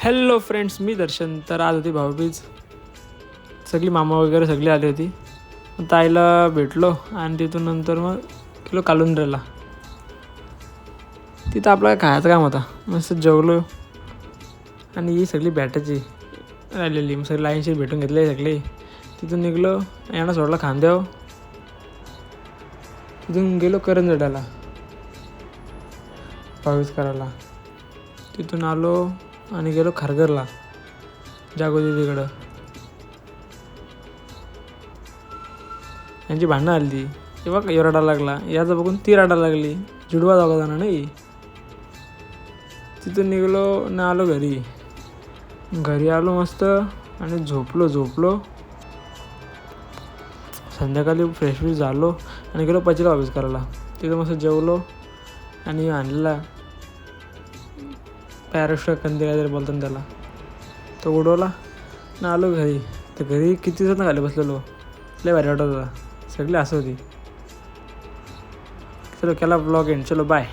Hello friends, मी दर्शन. तर आज होती भाऊबीज. सगळी मामा वगैरे सगळी आली होती. ताईला भेटलो आणि तिथून नंतर मग गेलो कालुंद्र्याला. तिथं आपला खायचं काम होता. मस्त जेवलो आणि ही सगळी भेटायची राहिलेली. मग सगळी लाईनशी भेटून घेतले सगळे. तिथून निघलो, यांना सोडला खांद्यावर. तिथून गेलो करंजड्याला भाऊबीज करायला. तिथून आलो आणि गेलो खारघरला जागोजी तिकडं. यांची भांडणं आली ती तेव्हा रडायला लागला. याचं बघून ती रडायला लागली. जुडवा जागा जाणार नाही. तिथून निघलो न आलो घरी आलो मस्त आणि झोपलो. संध्याकाळी फ्रेश झालो आणि गेलो पचीला भाऊबीज करायला. तिथं मस्त जेवलो आणि आणलेला पॅराशूट कंदी काहीतरी बोलतात त्याला, तो उडवला न आलो घरी. तर घरी किती जण खाली बसलेलो. लय भारी वाटत होता. सगळी असं होती. चलो केला ब्लॉग एंड. चलो बाय.